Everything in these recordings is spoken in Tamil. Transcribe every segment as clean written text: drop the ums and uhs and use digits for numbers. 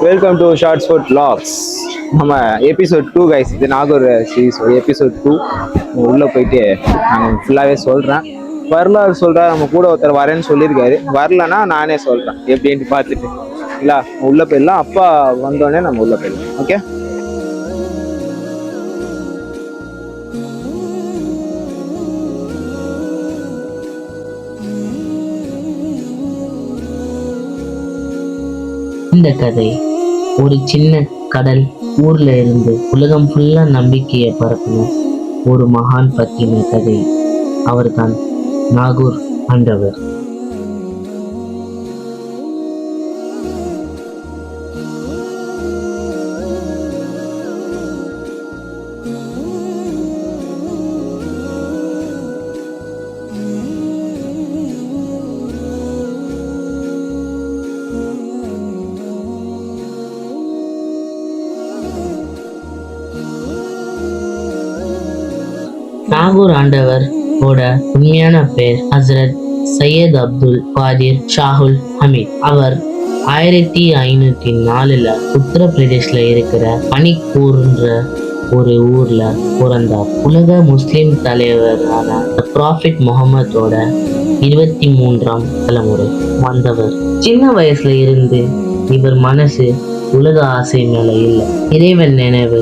Welcome to shorts food vlogs. நம்ம எபிசோட் 2 கைஸ். இது நாகூர் சீரீஸ் எபிசோட் 2. உள்ளே போயிட்டு நான் ஃபுல்லாகவே சொல்கிறேன். வரலாறு சொல்கிறேன். நம்ம கூட ஒருத்தர் வரேன்னு சொல்லியிருக்காரு. வரலன்னா நானே சொல்கிறேன் எப்படின்ட்டு பார்த்துட்டு இல்லை உள்ளே போயிடலாம். அப்பா வந்தோடனே நம்ம உள்ளே போயிடலாம். ஓகே. இந்த கதை ஒரு சின்ன கடல் ஊர்ல இருந்து உலகம் ஃபுல்லா நம்பிக்கையை பரப்பின ஒரு மகான் பத்தின கதை. அவர்தான் நாகூர் ஆண்டவர். நாகூர் ஆண்டவர் ஓட உண்மையான பேர் ஹசரத் சையத் அப்துல் காதிர் ஷாஹுல் ஹமீத். அவர் 1504 உத்தரப்பிரதேஷ்ல இருக்கிற பனிக்கூர்ன்ற ஒரு ஊர்ல பிறந்தார். உலக முஸ்லிம் தலைவரான ப்ராஃபிட் முகமதோட 23ஆம் தலைமுறை வந்தவர். சின்ன வயசுல இருந்து இவர் மனசு உலக ஆசை மேல இல்லை, இறைவன் நினைவு,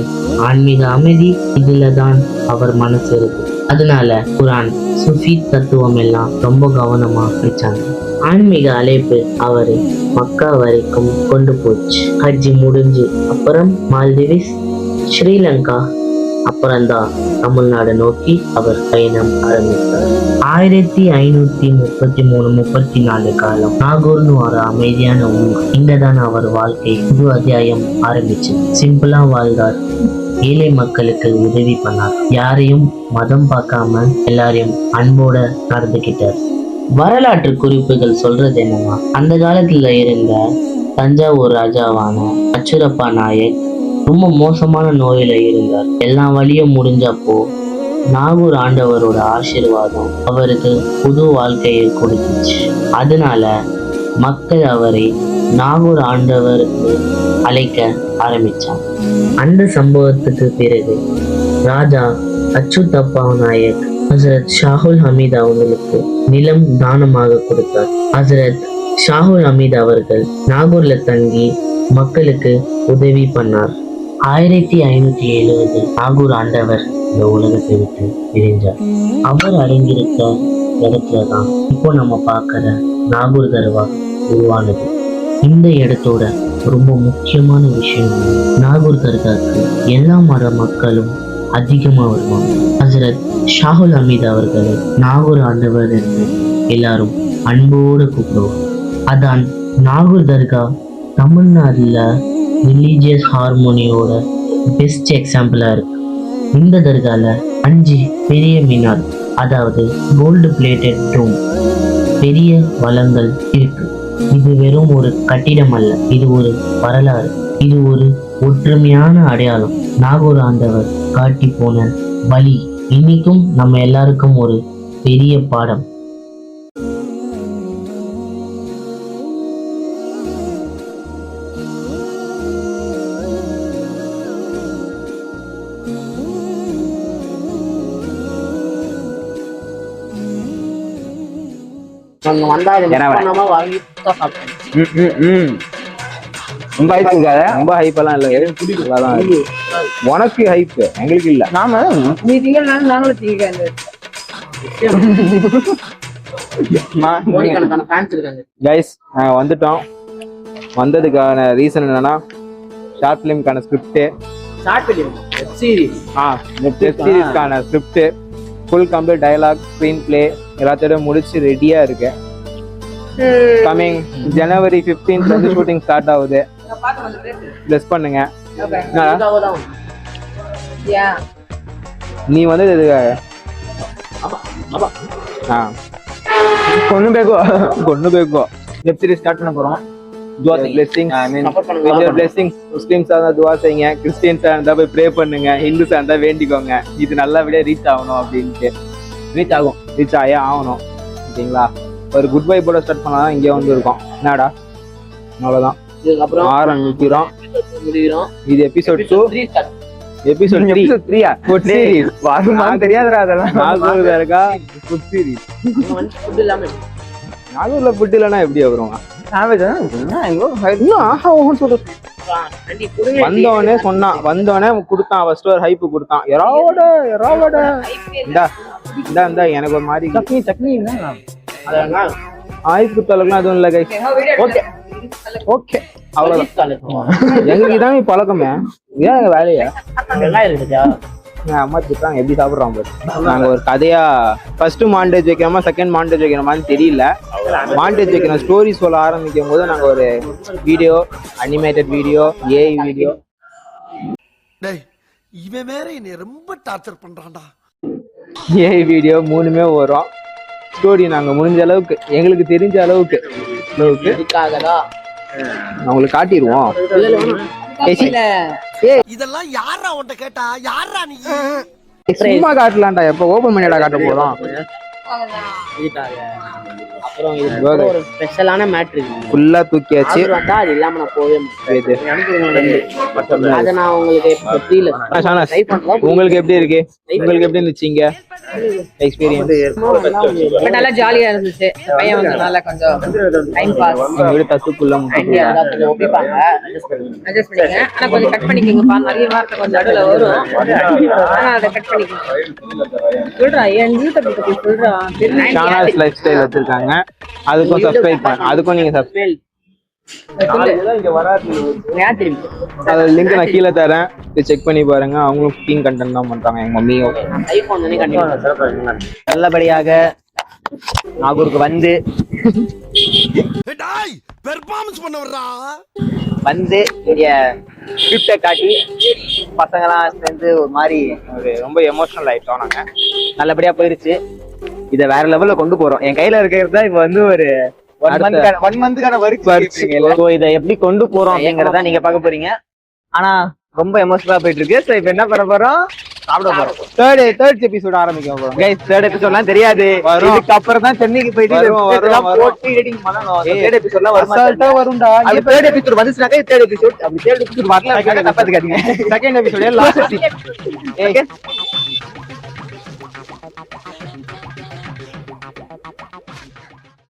ஆன்மீக அமைதி, இதுலதான் அவர் மனசு இருக்கு. அதனால குரான், சுஃபி தத்துவம் எல்லாம் ரொம்ப கவனமா வச்சாங்க. ஆன்மீக அழைப்பு அவரை மக்கா வரைக்கும் கொண்டு போச்சு. ஹஜ்ஜி முடிஞ்சு அப்புறம் மால்தீவ்ஸ், ஸ்ரீலங்கா, அப்புறம்தான் தமிழ்நாடு நோக்கி அவர் பயணம் ஆரம்பித்தார். 1533-34 காலம் நாகூர்னு ஒரு அமைதியான ஊர். இங்கதான் அவர் வாழ்க்கை புது அத்தியாயம் ஆரம்பிச்சு. சிம்பிளா வாழ்ந்தார். ஏழை மக்களுக்கு உதவி பண்ணார். யாரையும் மதம் பார்க்காம எல்லாரையும் அன்போட நடந்துக்கிட்டார். வரலாற்று குறிப்புகள் சொல்றது என்னன்னா, அந்த காலத்துல இருந்த தஞ்சாவூர் ராஜாவான அச்சுரப்பா நாயக் ரொம்ப மோசமான நோயில இருந்தார். எல்லா வழியும் முடிஞ்சப்போ நாகூர் ஆண்டவரோட ஆசீர்வாதம் அவருக்கு புது வாழ்க்கையை கொடுத்துச்சு. அதனால மக்கள் அவரை நாகூர் ஆண்டவருக்கு அழைக்க ஆரம்பிச்சாங்க. அந்த சம்பவத்துக்கு பிறகு ராஜா அச்சுதப்பா நாயக் ஹசரத் ஷாஹுல் ஹமீத் அவங்களுக்கு நிலம் தானமாக கொடுத்தார். ஹசரத் ஷாஹுல் ஹமீத் அவர்கள் நாகூர்ல தங்கி மக்களுக்கு உதவி பண்ணார். 1570 நாகூர் ஆண்டவர் இந்த உலகத்தை விட்டு பிரிஞ்சார். அவர் அடங்கியிருக்க இடத்துலதான் இப்போ நம்ம பார்க்கிற நாகூர் தர்கா உருவானது. இந்த இடத்தோட ரொம்ப முக்கியமான விஷயம், நாகூர் தர்காவுக்கு எல்லா மத மக்களும் அதிகமா வருவாங்க. ஹசரத் ஷாஹுல் ஹமீத் அவர்களை நாகூர் ஆண்டவர் என்று எல்லாரும் அன்போடு கூப்பிடுவாங்க. அதான் நாகூர் தர்கா தமிழ்நாடுல ரிலீஜியஸ் ஹார்மோனியோட பெஸ்ட் எக்ஸாம்பிளா இருக்கு. இந்த தர்கால 5 பெரிய மினார், அதாவது கோல்டு பிளேட்டட் டோம், பெரிய வளங்கள் இருக்கு. இது வெறும் ஒரு கட்டிடம் அல்ல, இது ஒரு வரலாறு, இது ஒரு ஒற்றுமையான அடையாளம். நாகூர் ஆண்டவர் காட்டி போன வழி இன்னைக்கும் நம்ம எல்லாருக்கும் ஒரு பெரிய பாடம். ரொம்ப ஹைப்பெல்லாம் இல்லை, உனக்கு ஹைப், எங்களுக்கு இல்ல. கைஸ், நாங்கள் வந்துட்டோம். வந்ததுக்கான ரீசன் என்னன்னா, ஷார்ட் ஃபிலிம்கான ஸ்கிரிப்ட், வெப் சீரிஸ்க்கான script, full complete dialogue, screen play எல்லாத்தோட முடிச்சு ரெடியா இருக்கு. கமிங் January 15th வந்து ஷூட்டிங் ஸ்டார்ட் ஆகுது. பிளஸ் பண்ணுங்க. நீ வந்து எதுக்காக கொண்டு போய்க்கோ. வெப் சீரிஸ் ஸ்டார்ட் பண்ண போறோம். முஸ்லிம்ஸா இருந்தா துவா செய்யுங்க, கிறிஸ்டியன்ஸா இருந்தா போய் ப்ரே பண்ணுங்க, ஹிந்துஸா இருந்தா வேண்டிக்கோங்க. இது நல்லபடியா ரீச் ஆகணும் அப்படின்ட்டு. ரீச் ஆகவே ஆகணும். ஓகேங்களா? ஒரு குட் வைப்போட ஸ்டார்ட் பண்ணாதான் இங்கே வந்து இருக்கோம். என்னடா, அவ்வளோதான். இதுக்கப்புறம் ஆரம்பிக்கிறோம். முடிகிறோம். இது episode 2. 3 start. Episode 3 food series வருமானம் தெரியாதுடா அதெல்லாம். நாகூர்ல இருக்கா ஃபுட் சீரிஸ். நம்ம வந்து ஃபுட் இல்லாம நாகூர்ல ஃபுட் இல்லைன்னா எப்படி வரும்? சாவேஜ் எங்கோ இன்னும் ஆஹா ஓஹோன்னு சொல்றது. ரெடி குடுங்க. வந்தவனே சொன்னான், வந்தவனே கொடுத்தான், ஃபர்ஸ்ட் ஒரு ஹைப் கொடுத்தான். எறாவோட இந்தா இந்தா இந்தா எனக்கு ஒரு மாதிரி சட்னி என்ன அதெல்லாம் ஹைப் கொடுத்தாலும் அதுவும் இல்லை கைஸ். ஓகே. ஓகே அவ்வளோதான். எங்களுக்கு இதான் பழக்கமே. ஏன் வேலையா வெங்காயம் இருக்குதா? அம்மா திட்டாங்க எப்படி சாப்பிட்றோம். நாங்கள் ஒரு கதையா ஃபர்ஸ்ட் மாண்டேஜ் வைக்கிறோமா செகண்ட் மாண்டேஜ் வைக்கிறோமான்னு தெரியல. மாண்டேஜ் வைக்கிறோம் ஸ்டோரி சொல்ல ஆரம்பிக்கும் போது நாங்கள் ஒரு video, animated video, AI video, இவன் வேற என்னை ரொம்ப டார்ச்சர் பண்றான்டா. ஏஐ வீடியோ 3மே வரும். ஸ்டோரி நாங்கள் முடிஞ்ச அளவுக்கு எங்களுக்கு தெரிஞ்ச அளவுக்கு இதுக்காகதான் அவங்களுக்கு காட்டிடுவோம். இதெல்லாம் யாரா உன்கிட்ட கேட்டா? யாரா நீ? சும்மா காட்டலாம்டா, எப்போ ஓபன் பண்ணிடா காட்ட போறோம். இதுக்காக. அப்புறம் இது ஒரு ஸ்பெஷலான மேட்ரு இருக்கு. ஃபுல்லா தூக்கியாச்சு. அது வந்தா அது இல்லாம நான் போவே முடியாது. அத நான் உங்களுக்கு ஃப்ரீல ட்ரை பண்ணலாம். உங்களுக்கு எப்படி இருக்கு? உங்களுக்கு எப்படி இருந்துச்சு இங்க எக்ஸ்பீரியன்ஸ்? நல்லா ஜாலியா இருந்துச்சு. பையன் வந்து நல்லா கொஞ்சம் டைம் பாஸ். வீடு தத்துக்குள்ள ஐடியா கொஞ்சம் ஒப்பிப்பாங்க. அட்ஜஸ்ட் பண்ணிக்கங்க. ஆனா கொஞ்சம் கட் பண்ணிக்கங்கப்பா. நிறைய வார்த்தை கொஞ்சம் நடுவுல வரும். ஆனா அதை கட் பண்ணிக்கங்க. சொல்றா என் யூடியூப் பத்தி சொல்றா. ஷானாஸ் லைஃப் ஸ்டைல் வச்சிருக்காங்க. அதுக்கும் சப்ஸ்கிரைப் பண்ணு. அதுக்கும் நீங்க சப்ஸ்கிரைப் இங்க வராது. அதோட லிங்க் நான் கீழே தரேன், செக் பண்ணி பாருங்க. அவங்களும் குக்கிங் கண்டென்ட் தான் பண்றாங்க. எங்க மம்மியும் ஐபோன் தானே கண்டிப்பா நல்லபடியாக நாகூருக்கு வந்து பெர்ஃபார்மன்ஸ் பண்ண வர்றா. வந்து இங்க ஸ்கிரிப்டை காட்டி பசங்களாம் சேர்ந்து ஒரு மாதிரி ரொம்ப எமோஷனல் ஆயிட்டோம் நாங்க. நல்லபடியா போயிருச்சு. இதை வேற லெவல்ல கொண்டு போறோம். என் கையில இருக்கிறது தான் இப்ப வந்து ஒரு 1 மந்த்க்கான ஒர்க். இதை எப்படி கொண்டு போறோம் அப்படிங்கறத நீங்க பார்க்க போறீங்க. ஆனா ரொம்ப எமோஷனலா போயிட்டு இருக்கு. சோ இப்ப என்ன பண்ண போறோம்? சாப்பிட போறோம். தேர்ட் எபிசோட் ஆரம்பிக்க போறோம். கைஸ் தேர்ட் எபிசோட்லாம் தெரியாது. இதுக்கு அப்புறம் தான் சென்னைக்கு போயிட்டு போட்டு எடிட்டிங் பண்ணனும். தேர்ட் எபிசோட்லாம் அசால்ட்டா வரும்டா. அது தேர்ட் எபிசோட் வந்துச்சுனாக்க தேர்ட் எபிசோட். அப்படி தேர்ட் எபிசோட் வரல தப்பாத்துக்காதீங்க. Second episode last. ஓகே